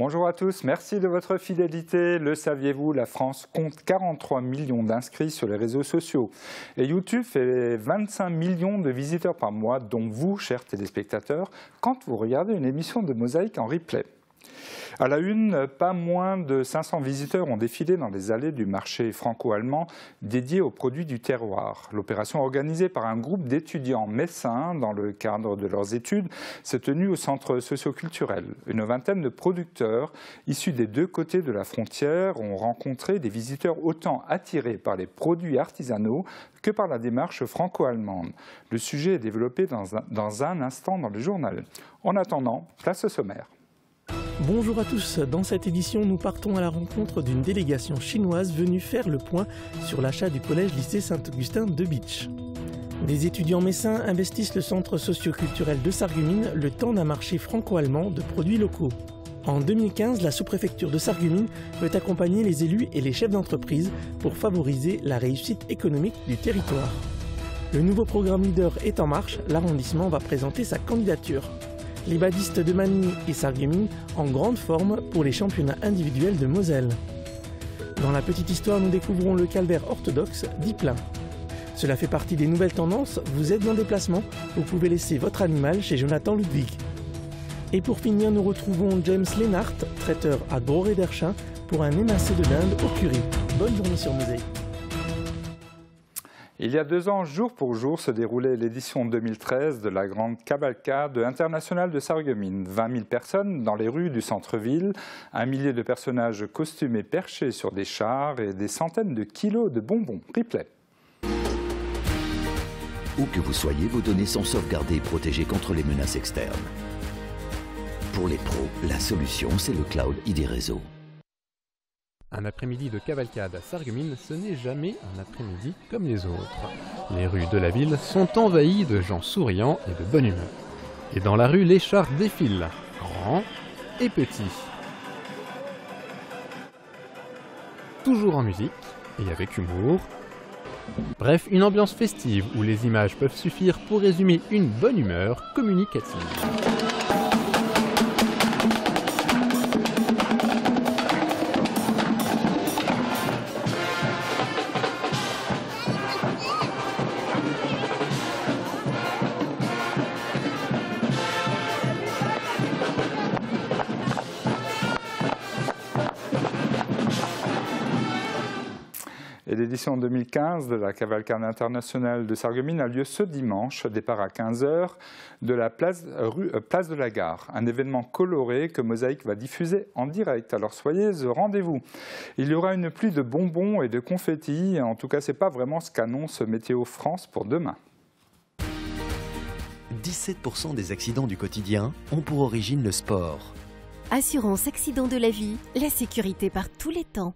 Bonjour à tous, merci de votre fidélité. Le saviez-vous, la France compte 43 millions d'inscrits sur les réseaux sociaux. Et YouTube fait 25 millions de visiteurs par mois, dont vous, chers téléspectateurs, quand vous regardez une émission de Mosaïque en replay. À la une, pas moins de 500 visiteurs ont défilé dans les allées du marché franco-allemand dédié aux produits du terroir. L'opération organisée par un groupe d'étudiants messins dans le cadre de leurs études s'est tenue au centre socio-culturel. Une vingtaine de producteurs issus des deux côtés de la frontière ont rencontré des visiteurs autant attirés par les produits artisanaux que par la démarche franco-allemande. Le sujet est développé dans un instant dans le journal. En attendant, place au sommaire. Bonjour à tous, dans cette édition nous partons à la rencontre d'une délégation chinoise venue faire le point sur l'achat du collège-lycée Saint-Augustin de Bitche. Des étudiants messins investissent le centre socio-culturel de Sarreguemines le temps d'un marché franco-allemand de produits locaux. En 2015, la sous-préfecture de Sarreguemines veut accompagner les élus et les chefs d'entreprise pour favoriser la réussite économique du territoire. Le nouveau programme Leader est en marche, l'arrondissement va présenter sa candidature. Les badistes de Manille et Sarreguemines en grande forme pour les championnats individuels de Moselle. Dans la petite histoire, nous découvrons le calvaire orthodoxe d'Ypelin. Cela fait partie des nouvelles tendances, vous êtes en déplacement, vous pouvez laisser votre animal chez Jonathan Ludwig. Et pour finir, nous retrouvons James Lennart, traiteur à Droré-d'Erchin, pour un émincé de dinde au curry. Bonne journée sur Mosaïque. Il y a 2 ans, jour pour jour, se déroulait l'édition 2013 de la grande cavalcade internationale de Sarreguemines. 20 000 personnes dans les rues du centre-ville, un millier de personnages costumés perchés sur des chars et des centaines de kilos de bonbons. Replay. Où que vous soyez, vos données sont sauvegardées et protégées contre les menaces externes. Pour les pros, la solution, c'est le Cloud ID Réseau. Un après-midi de cavalcade à Sarreguemines, ce n'est jamais un après-midi comme les autres. Les rues de la ville sont envahies de gens souriants et de bonne humeur. Et dans la rue, les chars défilent, grands et petits. Toujours en musique et avec humour. Bref, une ambiance festive où les images peuvent suffire pour résumer une bonne humeur communicative. Et l'édition 2015 de la cavalcade internationale de Sarreguemines a lieu ce dimanche, départ à 15 h, de la place de la Gare. Un événement coloré que Mosaïque va diffuser en direct. Alors soyez au rendez-vous. Il y aura une pluie de bonbons et de confettis. En tout cas, ce n'est pas vraiment ce qu'annonce Météo France pour demain. 17% des accidents du quotidien ont pour origine le sport. Assurance accident de la vie, la sécurité par tous les temps.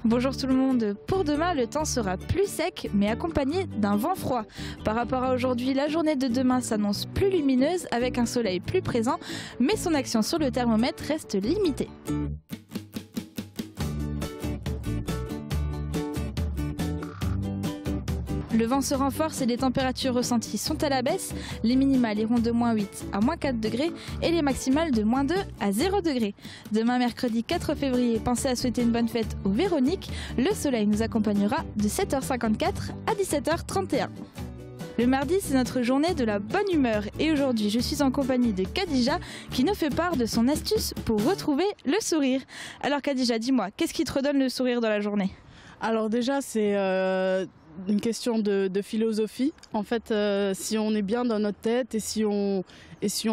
Bonjour tout le monde, pour demain le temps sera plus sec mais accompagné d'un vent froid. Par rapport à aujourd'hui, la journée de demain s'annonce plus lumineuse avec un soleil plus présent, mais son action sur le thermomètre reste limitée. Le vent se renforce et les températures ressenties sont à la baisse. Les minimales iront de -8 à -4 degrés et les maximales de -2 à 0 degrés. Demain mercredi 4 février, pensez à souhaiter une bonne fête aux Véroniques. Le soleil nous accompagnera de 7h54 à 17h31. Le mardi, c'est notre journée de la bonne humeur et aujourd'hui, je suis en compagnie de Khadija qui nous fait part de son astuce pour retrouver le sourire. Alors Khadija, dis-moi, qu'est-ce qui te redonne le sourire dans la journée ? Alors déjà, c'est une question de philosophie. En fait, si on est bien dans notre tête et si on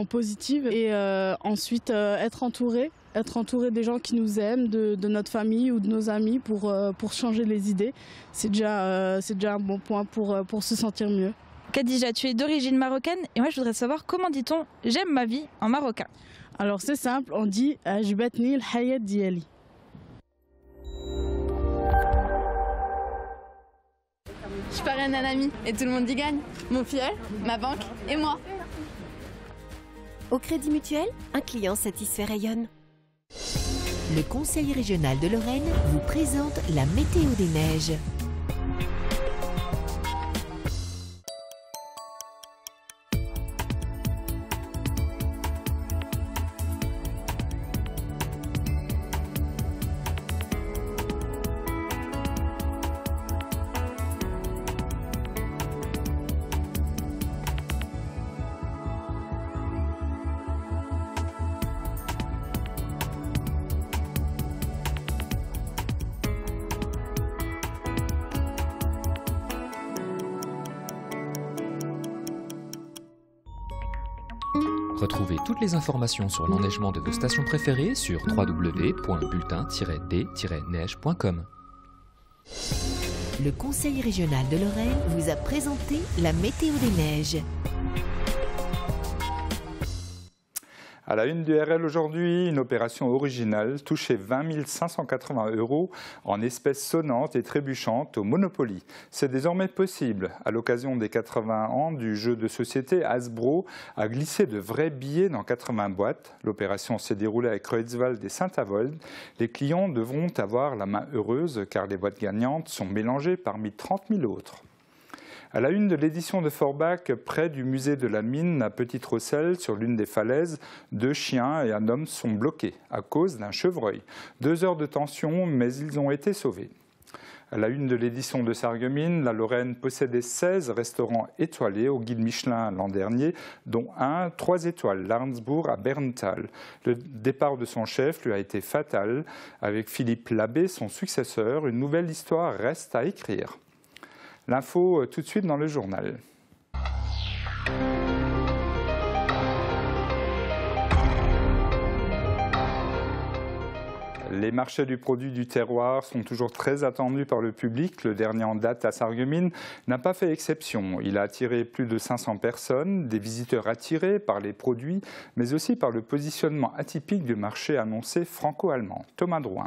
positive et ensuite être entouré des gens qui nous aiment, de notre famille ou de nos amis pour changer les idées, c'est déjà un bon point pour se sentir mieux. Khadija, tu es d'origine marocaine et moi je voudrais savoir comment dit-on « j'aime ma vie » en marocain. Alors c'est simple, on dit « ajbatni l-hayat diali ». Je parraine un ami et tout le monde y gagne. Mon filleul, ma banque et moi. Au Crédit Mutuel, un client satisfait rayonne. Le Conseil régional de Lorraine vous présente la météo des neiges. Retrouvez toutes les informations sur l'enneigement de vos stations préférées sur www.bulletin-d-neige.com. Le Conseil régional de Lorraine vous a présenté la météo des neiges. À la une du RL aujourd'hui, une opération originale touchait 20 580 € en espèces sonnantes et trébuchantes au Monopoly. C'est désormais possible. À l'occasion des 80 ans du jeu de société, Hasbro a glissé de vrais billets dans 80 boîtes. L'opération s'est déroulée à Creutzwald et Saint-Avold. Les clients devront avoir la main heureuse car les boîtes gagnantes sont mélangées parmi 30 000 autres. À la une de l'édition de Forbach, près du musée de la mine à Petite-Rosselle, sur l'une des falaises, 2 chiens et un homme sont bloqués à cause d'un chevreuil. 2 heures de tension, mais ils ont été sauvés. À la une de l'édition de Sarreguemines, la Lorraine possédait 16 restaurants étoilés au guide Michelin l'an dernier, dont un 3 étoiles, l'Arnsbourg à Berntal. Le départ de son chef lui a été fatal. Avec Philippe Labbé, son successeur, une nouvelle histoire reste à écrire. L'info tout de suite dans le journal. Les marchés du produit du terroir sont toujours très attendus par le public. Le dernier en date à Sarreguemines n'a pas fait exception. Il a attiré plus de 500 personnes, des visiteurs attirés par les produits, mais aussi par le positionnement atypique du marché annoncé franco-allemand. Thomas Drouin.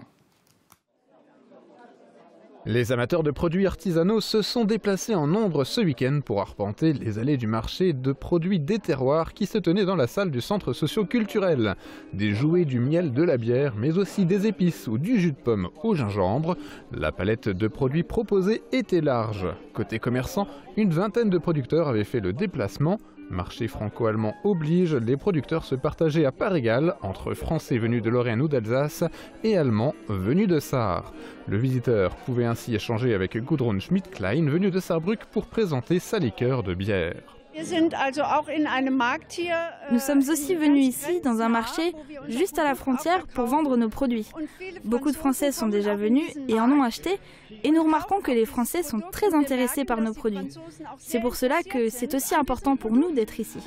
Les amateurs de produits artisanaux se sont déplacés en nombre ce week-end pour arpenter les allées du marché de produits des terroirs qui se tenait dans la salle du centre socio-culturel. Des jouets, du miel, de la bière, mais aussi des épices ou du jus de pomme au gingembre. La palette de produits proposés était large. Côté commerçant, une vingtaine de producteurs avaient fait le déplacement. Marché franco-allemand oblige, les producteurs se partageaient à part égale entre Français venus de Lorraine ou d'Alsace et Allemands venus de Sarre. Le visiteur pouvait ainsi échanger avec Gudrun Schmidt-Klein, venue de Saarbrück, pour présenter sa liqueur de bière. Nous sommes aussi venus ici, dans un marché, juste à la frontière, pour vendre nos produits. Beaucoup de Français sont déjà venus et en ont acheté, et nous remarquons que les Français sont très intéressés par nos produits. C'est pour cela que c'est aussi important pour nous d'être ici.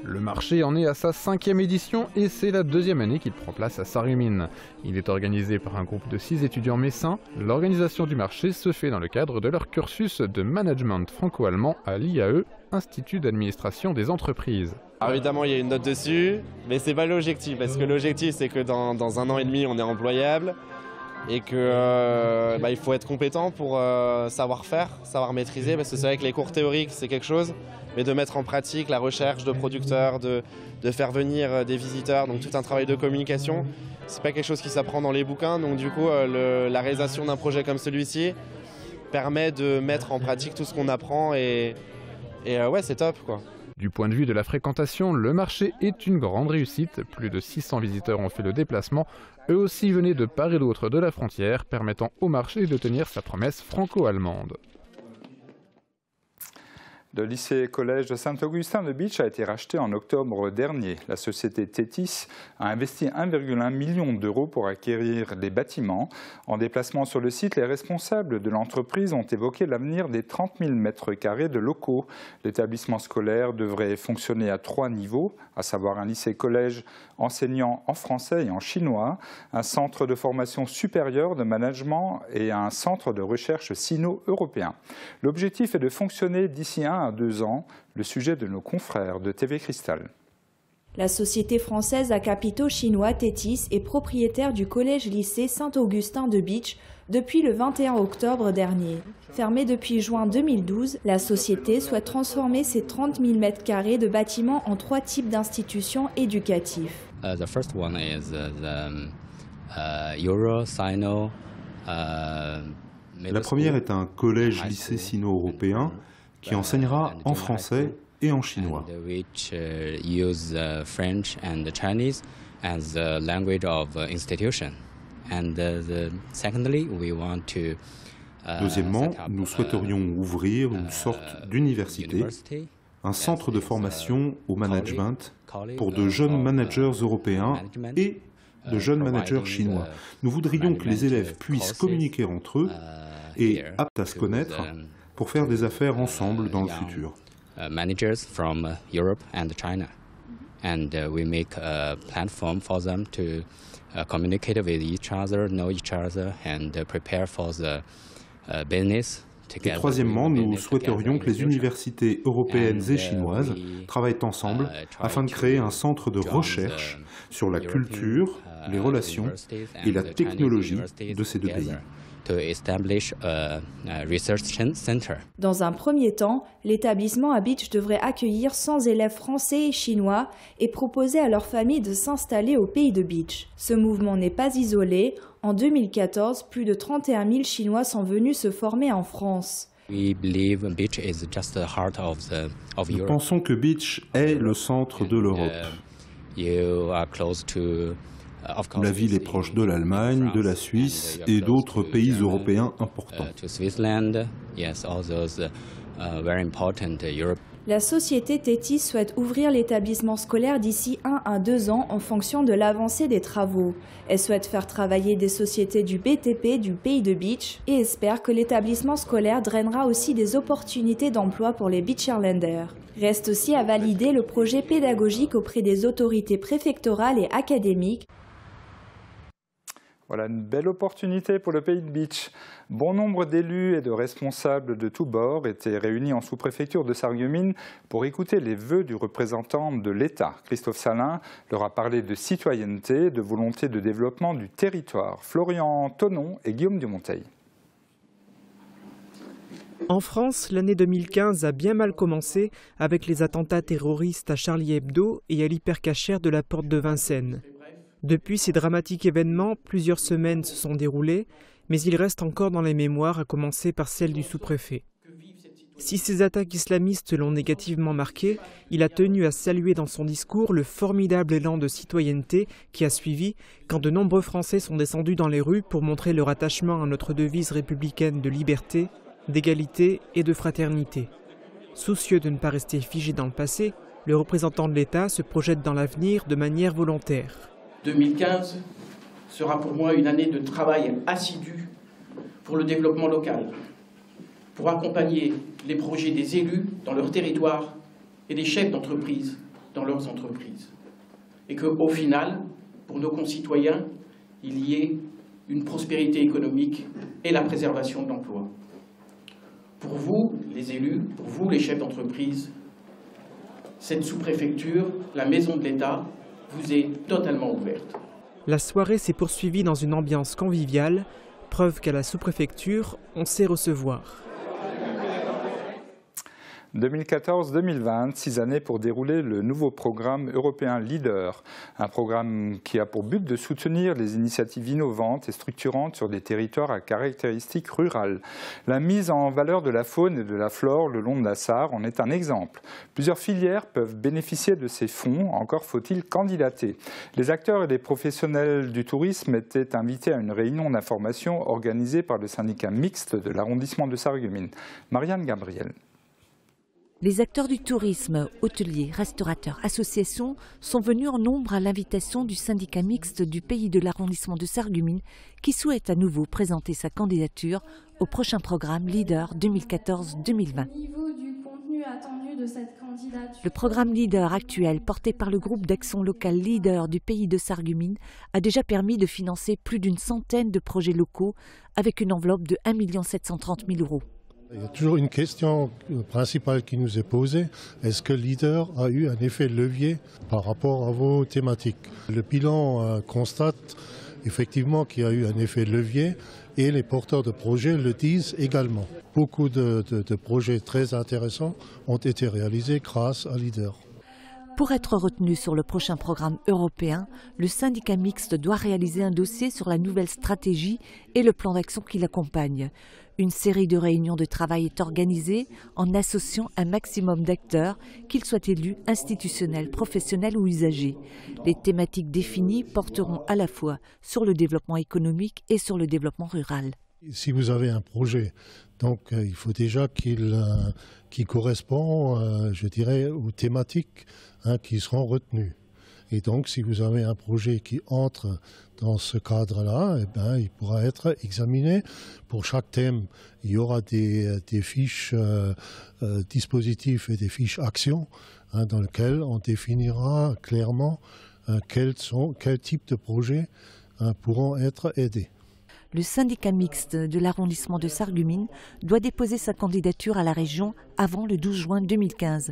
Le marché en est à sa 5e édition et c'est la 2e année qu'il prend place à Sarreguemines. Il est organisé par un groupe de 6 étudiants messins. L'organisation du marché se fait dans le cadre de leur cursus de management franco-allemand à l'IAE, Institut d'administration des entreprises. Alors évidemment, il y a une note dessus, mais c'est pas l'objectif, parce que l'objectif, c'est que dans 1 an et demi, on est employable et que il faut être compétent pour savoir faire, savoir maîtriser, parce que c'est vrai que les cours théoriques, c'est quelque chose, mais de mettre en pratique la recherche de producteurs, de faire venir des visiteurs, donc tout un travail de communication, c'est pas quelque chose qui s'apprend dans les bouquins, donc du coup, la réalisation d'un projet comme celui-ci permet de mettre en pratique tout ce qu'on apprend et ouais, c'est top, quoi. Du point de vue de la fréquentation, le marché est une grande réussite. Plus de 600 visiteurs ont fait le déplacement. Eux aussi venaient de part et d'autre de la frontière, permettant au marché de tenir sa promesse franco-allemande. Le lycée-collège de Saint-Augustin de Bitche a été racheté en octobre dernier. La société Tétis a investi 1,1 million d'euros pour acquérir des bâtiments. En déplacement sur le site, les responsables de l'entreprise ont évoqué l'avenir des 30 000 m² de locaux. L'établissement scolaire devrait fonctionner à 3 niveaux, à savoir un lycée-collège enseignant en français et en chinois, un centre de formation supérieure de management et un centre de recherche sino-européen. L'objectif est de fonctionner d'ici 1 à 2 ans, le sujet de nos confrères de TV Cristal. La société française à capitaux chinois Tétis est propriétaire du collège-lycée Saint-Augustin de Bitche depuis le 21 octobre dernier. Fermée depuis juin 2012, la société souhaite transformer ses 30 000 m² de bâtiments en 3 types d'institutions éducatives. The first one is the Euro-Sino. La première est un collège-lycée sino-européen qui enseignera en français et en chinois. Which use French and Chinese as the language of institution. And secondly, we want to. Deuxièmement, nous souhaiterions ouvrir une sorte d'université, un centre de formation au management pour de jeunes managers européens et de jeunes managers chinois. Nous voudrions que les élèves puissent communiquer entre eux et aptes à se connaître pour faire des affaires ensemble dans le futur. managers from Europe and China. And we make a platform for them to communicate with each other, know each other, and prepare for the business. Et troisièmement, nous souhaiterions que les universités européennes et chinoises travaillent ensemble afin de créer un centre de recherche sur la culture, les relations et la technologie de ces deux pays. Dans un premier temps, l'établissement à Beach devrait accueillir 100 élèves français et chinois et proposer à leurs familles de s'installer au pays de Beach. Ce mouvement n'est pas isolé. En 2014, plus de 31 000 Chinois sont venus se former en France. Nous pensons que Beach est le centre de l'Europe. La ville est proche de l'Allemagne, de la Suisse et d'autres pays européens importants. La société Tétis souhaite ouvrir l'établissement scolaire d'ici 1 à 2 ans en fonction de l'avancée des travaux. Elle souhaite faire travailler des sociétés du BTP du pays de Beach et espère que l'établissement scolaire drainera aussi des opportunités d'emploi pour les Beacherlanders. Reste aussi à valider le projet pédagogique auprès des autorités préfectorales et académiques. Voilà une belle opportunité pour le pays de Beach. Bon nombre d'élus et de responsables de tous bords étaient réunis en sous-préfecture de Sarreguemines pour écouter les vœux du représentant de l'État. Christophe Salin leur a parlé de citoyenneté, de volonté de développement du territoire. Florian Tonon et Guillaume Dumonteil. En France, l'année 2015 a bien mal commencé avec les attentats terroristes à Charlie Hebdo et à l'hypercachère de la porte de Vincennes. Depuis ces dramatiques événements, plusieurs semaines se sont déroulées, mais il reste encore dans les mémoires, à commencer par celle du sous-préfet. Si ces attaques islamistes l'ont négativement marqué, il a tenu à saluer dans son discours le formidable élan de citoyenneté qui a suivi quand de nombreux Français sont descendus dans les rues pour montrer leur attachement à notre devise républicaine de liberté, d'égalité et de fraternité. Soucieux de ne pas rester figé dans le passé, le représentant de l'État se projette dans l'avenir de manière volontaire. 2015 sera pour moi une année de travail assidu pour le développement local, pour accompagner les projets des élus dans leur territoire et des chefs d'entreprise dans leurs entreprises. Et qu'au final, pour nos concitoyens, il y ait une prospérité économique et la préservation de l'emploi. Pour vous, les élus, pour vous, les chefs d'entreprise, cette sous-préfecture, la maison de l'État, vous est totalement ouverte. La soirée s'est poursuivie dans une ambiance conviviale, preuve qu'à la sous-préfecture, on sait recevoir. 2014-2020, 6 années pour dérouler le nouveau programme européen LEADER, un programme qui a pour but de soutenir les initiatives innovantes et structurantes sur des territoires à caractéristiques rurales. La mise en valeur de la faune et de la flore le long de la Sarre en est un exemple. Plusieurs filières peuvent bénéficier de ces fonds, encore faut-il candidater. Les acteurs et les professionnels du tourisme étaient invités à une réunion d'information organisée par le syndicat mixte de l'arrondissement de Sarreguemines. Marianne Gabriel. Les acteurs du tourisme, hôteliers, restaurateurs, associations sont venus en nombre à l'invitation du syndicat mixte du pays de l'arrondissement de Sarreguemines qui souhaite à nouveau présenter sa candidature au prochain programme LEADER 2014-2020. Le programme LEADER actuel, porté par le groupe d'action locale LEADER du pays de Sarreguemines, a déjà permis de financer plus d'une centaine de projets locaux avec une enveloppe de 1 730 000 €. Il y a toujours une question principale qui nous est posée. Est-ce que LEADER a eu un effet levier par rapport à vos thématiques? Le bilan constate effectivement qu'il y a eu un effet levier et les porteurs de projets le disent également. Beaucoup de projets très intéressants ont été réalisés grâce à LEADER. Pour être retenu sur le prochain programme européen, le syndicat mixte doit réaliser un dossier sur la nouvelle stratégie et le plan d'action qui l'accompagne. Une série de réunions de travail est organisée en associant un maximum d'acteurs, qu'ils soient élus, institutionnels, professionnels ou usagers. Les thématiques définies porteront à la fois sur le développement économique et sur le développement rural. Si vous avez un projet, donc il faut déjà qu'il correspond, je dirais, aux thématiques qui seront retenues. Et donc, si vous avez un projet qui entre dans ce cadre-là, eh ben, il pourra être examiné. Pour chaque thème, il y aura des fiches dispositifs et des fiches actions dans lesquelles on définira clairement quel type de projets pourront être aidés. Le syndicat mixte de l'arrondissement de Sarreguemines doit déposer sa candidature à la région avant le 12 juin 2015.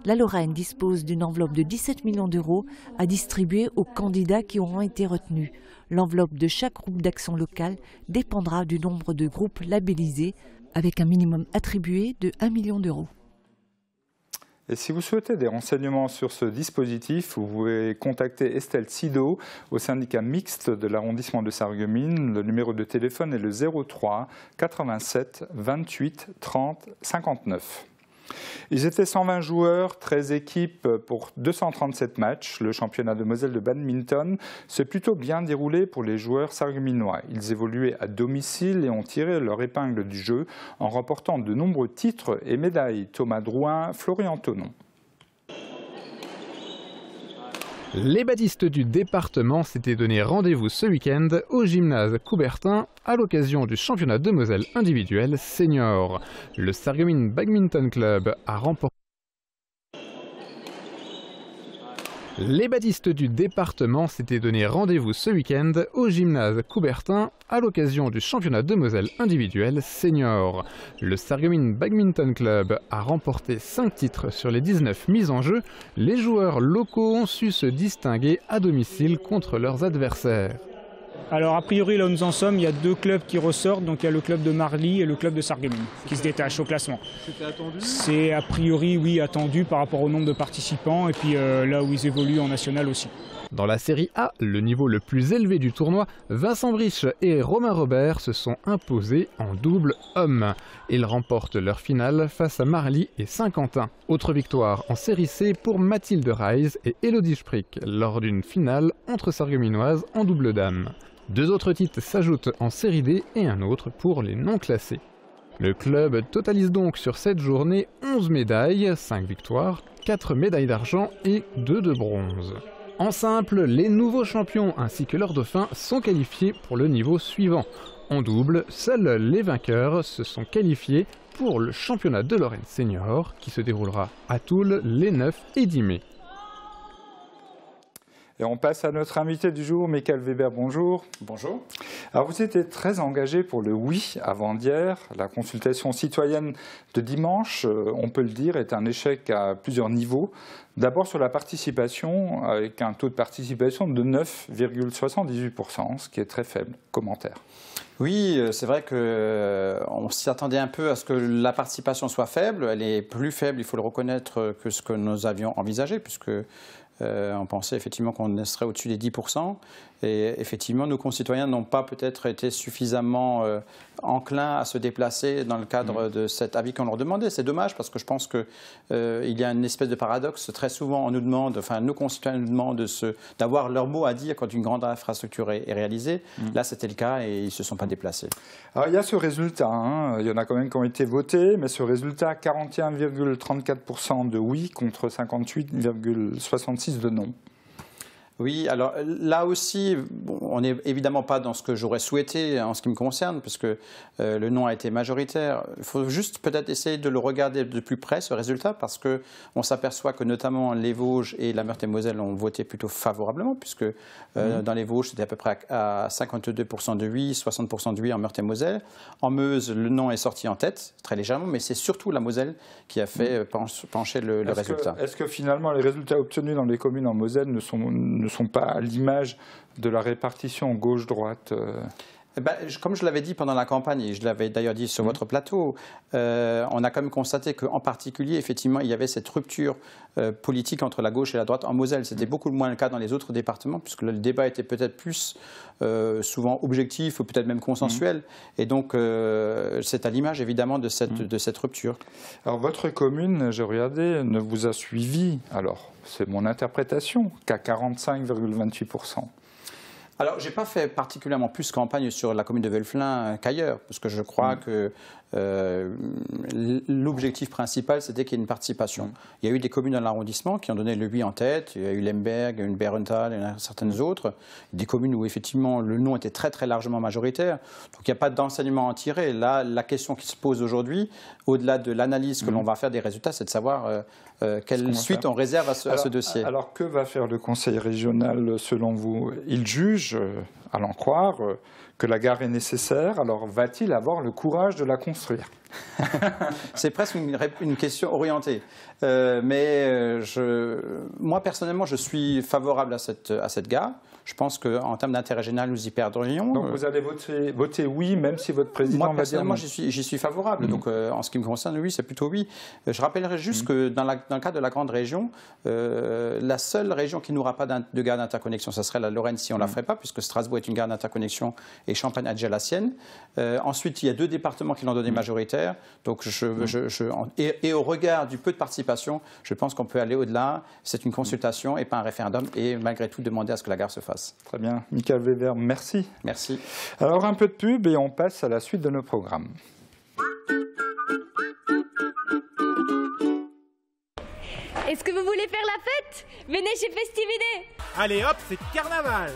La Lorraine dispose d'une enveloppe de 17 millions d'euros à distribuer aux candidats qui auront été retenus. L'enveloppe de chaque groupe d'action locale dépendra du nombre de groupes labellisés, avec un minimum attribué de 1 million d'euros. Et si vous souhaitez des renseignements sur ce dispositif, vous pouvez contacter Estelle Sido au syndicat mixte de l'arrondissement de Sarreguemines. Le numéro de téléphone est le 03 87 28 30 59. Ils étaient 120 joueurs, 13 équipes pour 237 matchs. Le championnat de Moselle de badminton s'est plutôt bien déroulé pour les joueurs sarregueminois. Ils évoluaient à domicile et ont tiré leur épingle du jeu en remportant de nombreux titres et médailles. Thomas Drouin, Florian Tonon. Les badistes du département s'étaient donné rendez-vous ce week-end au gymnase Coubertin à l'occasion du championnat de Moselle individuel senior. Le Sarreguemines Badminton Club a remporté. Les badistes du département s'étaient donné rendez-vous ce week-end au gymnase Coubertin à l'occasion du championnat de Moselle individuel senior. Le Sarreguemines Badminton Club a remporté 5 titres sur les 19 mises en jeu. Les joueurs locaux ont su se distinguer à domicile contre leurs adversaires. Alors a priori là où nous en sommes, il y a 2 clubs qui ressortent, donc il y a le club de Marly et le club de Sarreguemines qui se détachent au classement. C'était attendu ? C'est a priori oui attendu par rapport au nombre de participants et puis là où ils évoluent en national aussi. Dans la série A, le niveau le plus élevé du tournoi, Vincent Brich et Romain Robert se sont imposés en double homme. Ils remportent leur finale face à Marly et Saint-Quentin. Autre victoire en série C pour Mathilde Reis et Elodie Sprick lors d'une finale entre sarregueminoises en double dame. 2 autres titres s'ajoutent en série D et un autre pour les non classés. Le club totalise donc sur cette journée 11 médailles, 5 victoires, 4 médailles d'argent et 2 de bronze. En simple, les nouveaux champions ainsi que leurs dauphins sont qualifiés pour le niveau suivant. En double, seuls les vainqueurs se sont qualifiés pour le championnat de Lorraine senior qui se déroulera à Toul les 9 et 10 mai. Et on passe à notre invité du jour, Michael Weber, bonjour. Bonjour. Alors vous étiez très engagé pour le oui avant-hier. La consultation citoyenne de dimanche, on peut le dire, est un échec à plusieurs niveaux. D'abord sur la participation, avec un taux de participation de 9,78%, ce qui est très faible. Commentaire. Oui, c'est vrai qu'on s'y attendait un peu à ce que la participation soit faible. Elle est plus faible, il faut le reconnaître, que ce que nous avions envisagé, puisque on pensait effectivement qu'on serait au-dessus des 10%. Et effectivement, nos concitoyens n'ont pas peut-être été suffisamment enclins à se déplacer dans le cadre de cet avis qu'on leur demandait. C'est dommage parce que je pense qu'il y a une espèce de paradoxe. Très souvent, on nous demande, enfin, nos concitoyens nous demandent d'avoir leur mot à dire quand une grande infrastructure est réalisée. Là, c'était le cas et ils ne se sont pas déplacés. Alors, il y a ce résultat. Il y en a quand même qui ont été votés, mais ce résultat, 41,34% de oui contre 58,66% de non. Oui, alors là aussi, on n'est évidemment pas dans ce que j'aurais souhaité en ce qui me concerne, puisque le non a été majoritaire. Il faut juste peut-être essayer de le regarder de plus près, ce résultat, parce qu'on s'aperçoit que notamment les Vosges et la Meurthe-et-Moselle ont voté plutôt favorablement, puisque dans les Vosges, c'était à peu près à 52% de oui, 60% de oui en Meurthe-et-Moselle. En Meuse, le non est sorti en tête, très légèrement, mais c'est surtout la Moselle qui a fait pencher le résultat. Est-ce que finalement les résultats obtenus dans les communes en Moselle ne sont pas à l'image de la répartition gauche-droite Comme je l'avais dit pendant la campagne, et je l'avais d'ailleurs dit sur votre plateau, on a quand même constaté qu'en particulier, effectivement, il y avait cette rupture politique entre la gauche et la droite en Moselle. C'était beaucoup moins le cas dans les autres départements, puisque le débat était peut-être plus souvent objectif ou peut-être même consensuel. Et donc, c'est à l'image, évidemment, de cette rupture. Alors, votre commune, j'ai regardé, ne vous a suivi, alors, c'est mon interprétation, qu'à 45,28%. Alors, je n'ai pas fait particulièrement plus campagne sur la commune de Velflin qu'ailleurs, parce que je crois que l'objectif principal, c'était qu'il y ait une participation. Il y a eu des communes dans l'arrondissement qui ont donné le oui en tête. Il y a eu Lemberg, il y a eu Bärenthal, il y en a certaines autres. Des communes où, effectivement, le non était très, très largement majoritaire. Donc, il n'y a pas d'enseignement à en tirer. Là, la question qui se pose aujourd'hui, au-delà de l'analyse que l'on va faire des résultats, c'est de savoir quelle suite on réserve à ce dossier. Alors, que va faire le conseil régional, selon vous? Il juge, à l'en croire, que la gare est nécessaire, alors va-t-il avoir le courage de la construire? C'est presque une question orientée. Moi, personnellement, je suis favorable à cette gare. Je pense qu'en termes d'intérêt général, nous y perdrions. Donc vous allez voter oui, même si votre président va dire non? Moi, personnellement, j'y suis favorable. Donc, en ce qui me concerne, oui, c'est plutôt oui. Je rappellerai juste que dans le cadre de la grande région, la seule région qui n'aura pas de gare d'interconnexion, ce serait la Lorraine si on ne la ferait pas, puisque Strasbourg est une gare d'interconnexion et Champagne a déjà la sienne. Ensuite, il y a 2 départements qui l'ont donné majoritaire. Donc, et au regard du peu de participation, je pense qu'on peut aller au-delà. C'est une consultation et pas un référendum. Et malgré tout, demander à ce que la gare se fasse. Très bien. Michael Weber, merci. Merci. Alors, un peu de pub et on passe à la suite de nos programmes. Est-ce que vous voulez faire la fête? Venez chez Festivité. Allez hop, c'est carnaval.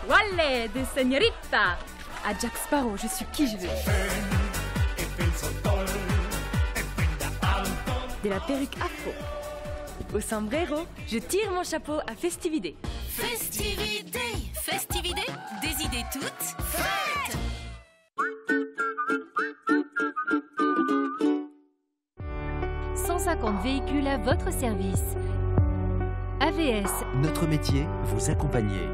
Wallé de señorita. À Jack Sparrow, je suis qui je veux. De la perruque afro. Au sombrero, je tire mon chapeau à Festivité. Festivité, Festivité, des idées toutes faites. « 150 véhicules à votre service. AVS. Notre métier, vous accompagner.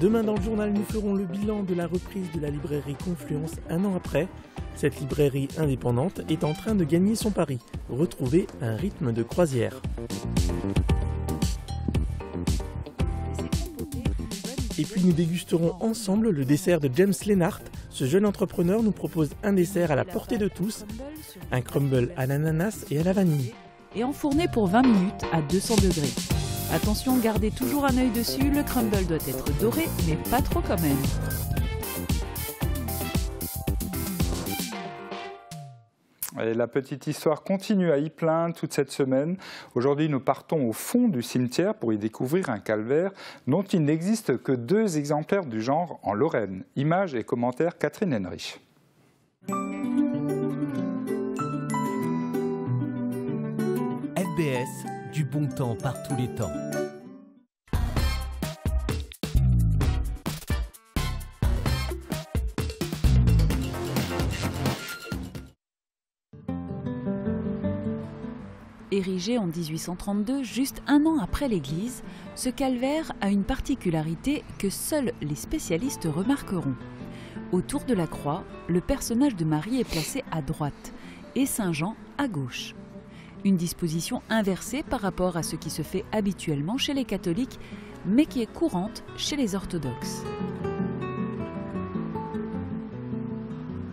Demain dans le journal, nous ferons le bilan de la reprise de la librairie Confluence un an après. Cette librairie indépendante est en train de gagner son pari, retrouver un rythme de croisière. Et puis nous dégusterons ensemble le dessert de James Lennart. Ce jeune entrepreneur nous propose un dessert à la portée de tous, un crumble à l'ananas et à la vanille. Et enfourné pour 20 minutes à 200 degrés. Attention, gardez toujours un œil dessus, le crumble doit être doré, mais pas trop quand même. Et la petite histoire continue à Ypelin toute cette semaine. Aujourd'hui, nous partons au fond du cimetière pour y découvrir un calvaire dont il n'existe que 2 exemplaires du genre en Lorraine. Images et commentaires Catherine Henrich. FBS, du bon temps par tous les temps. Érigé en 1832, juste un an après l'église, ce calvaire a une particularité que seuls les spécialistes remarqueront. Autour de la croix, le personnage de Marie est placé à droite et Saint Jean à gauche. Une disposition inversée par rapport à ce qui se fait habituellement chez les catholiques, mais qui est courante chez les orthodoxes.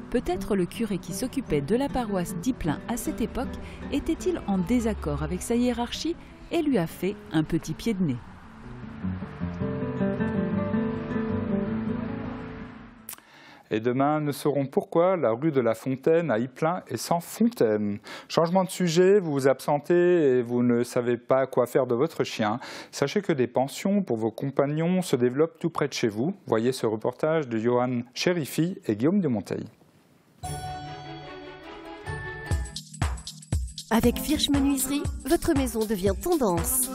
Peut-être le curé qui s'occupait de la paroisse d'Ypelin à cette époque était-il en désaccord avec sa hiérarchie et lui a fait un petit pied de nez. Et demain, nous saurons pourquoi la rue de la Fontaine à Ypelin est sans fontaine. Changement de sujet, vous vous absentez et vous ne savez pas quoi faire de votre chien. Sachez que des pensions pour vos compagnons se développent tout près de chez vous. Voyez ce reportage de Johan Chérifi et Guillaume de Monteil. Avec Firch Menuiserie, votre maison devient tendance.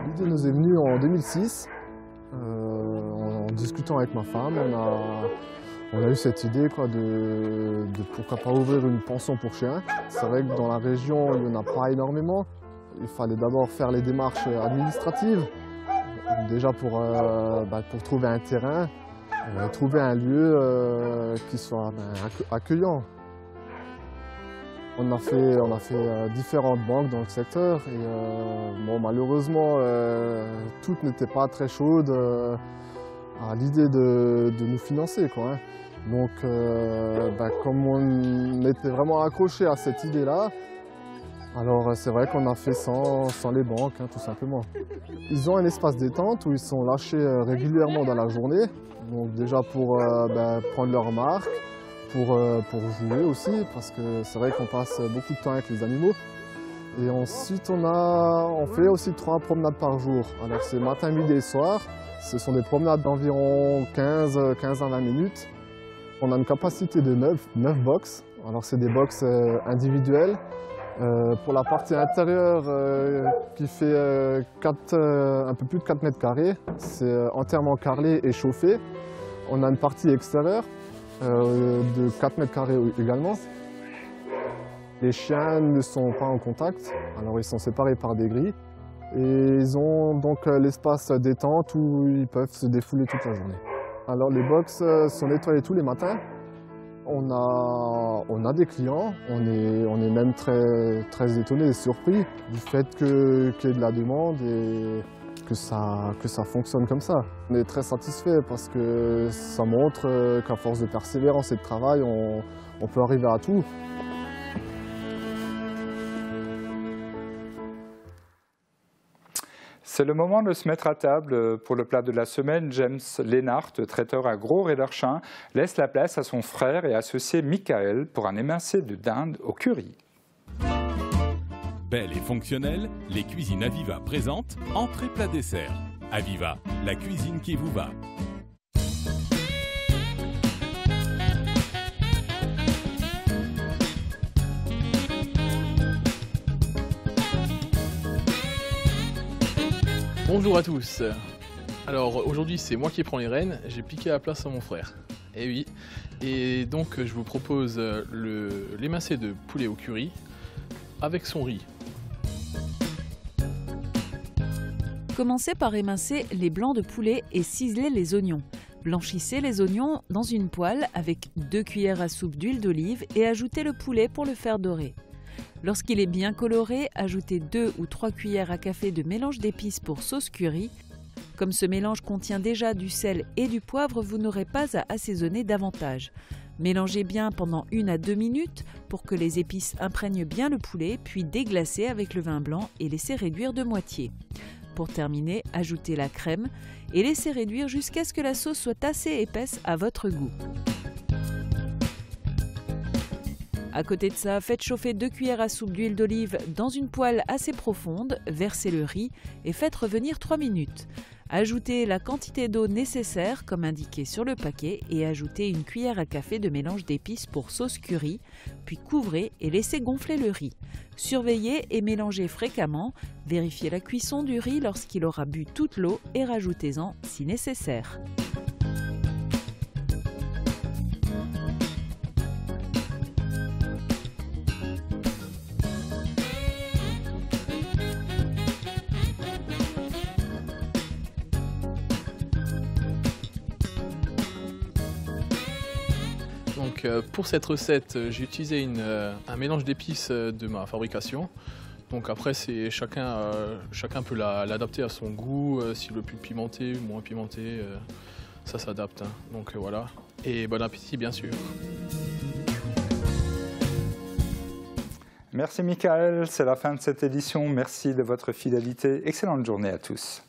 L'idée nous est venue en 2006, en discutant avec ma femme. On a eu cette idée de pourquoi pas ouvrir une pension pour chiens. C'est vrai que dans la région, il n'y en a pas énormément. Il fallait d'abord faire les démarches administratives, déjà pour trouver un terrain, trouver un lieu qui soit accueillant. On a fait différentes banques dans le secteur et bon, malheureusement, toutes n'étaient pas très chaudes à l'idée de nous financer, quoi, hein. Donc, comme on était vraiment accroché à cette idée-là, alors c'est vrai qu'on a fait sans les banques, hein, tout simplement. Ils ont un espace détente où ils sont lâchés régulièrement dans la journée, donc déjà pour prendre leur marque, pour jouer aussi, parce que c'est vrai qu'on passe beaucoup de temps avec les animaux. Et ensuite, on fait aussi 3 promenades par jour. Alors c'est matin, midi et soir. Ce sont des promenades d'environ 15 à 20 minutes. On a une capacité de 9 box. Alors c'est des box individuelles. Pour la partie intérieure qui fait un peu plus de 4 mètres carrés, c'est entièrement carrelé et chauffé. On a une partie extérieure de 4 mètres carrés également. Les chiens ne sont pas en contact, alors ils sont séparés par des grilles. Et ils ont donc l'espace détente où ils peuvent se défouler toute la journée. Alors les box sont nettoyés tous les matins. On a des clients, on est même très étonnés et surpris du fait qu'il y ait de la demande et que ça fonctionne comme ça. On est très satisfait parce que ça montre qu'à force de persévérance et de travail, on peut arriver à tout. C'est le moment de se mettre à table pour le plat de la semaine. James Lennart, traiteur à Gros-Rédarchin, laisse la place à son frère et associé Michael pour un émincé de dinde au curry. Belle et fonctionnelle, les cuisines Aviva présentent entrée plat dessert. Aviva, la cuisine qui vous va. Bonjour à tous. Alors aujourd'hui c'est moi qui prends les rênes, j'ai piqué la place à mon frère. Et oui. Et donc je vous propose l'émincé de poulet au curry avec son riz. Commencez par émincer les blancs de poulet et ciseler les oignons. Blanchissez les oignons dans une poêle avec 2 cuillères à soupe d'huile d'olive et ajoutez le poulet pour le faire dorer. Lorsqu'il est bien coloré, ajoutez 2 ou 3 cuillères à café de mélange d'épices pour sauce curry. Comme ce mélange contient déjà du sel et du poivre, vous n'aurez pas à assaisonner davantage. Mélangez bien pendant 1 à 2 minutes pour que les épices imprègnent bien le poulet, puis déglacez avec le vin blanc et laissez réduire de moitié. Pour terminer, ajoutez la crème et laissez réduire jusqu'à ce que la sauce soit assez épaisse à votre goût. À côté de ça, faites chauffer 2 cuillères à soupe d'huile d'olive dans une poêle assez profonde, versez le riz et faites revenir 3 minutes. Ajoutez la quantité d'eau nécessaire comme indiqué sur le paquet et ajoutez 1 cuillère à café de mélange d'épices pour sauce curry, puis couvrez et laissez gonfler le riz. Surveillez et mélangez fréquemment, vérifiez la cuisson du riz lorsqu'il aura bu toute l'eau et rajoutez-en si nécessaire. Donc pour cette recette, j'ai utilisé un mélange d'épices de ma fabrication. Donc après, chacun peut l'adapter à son goût, s'il veut plus pimenté ou moins pimenté, ça s'adapte. Hein. Donc voilà, et bon appétit bien sûr. Merci Michael, c'est la fin de cette édition. Merci de votre fidélité. Excellente journée à tous.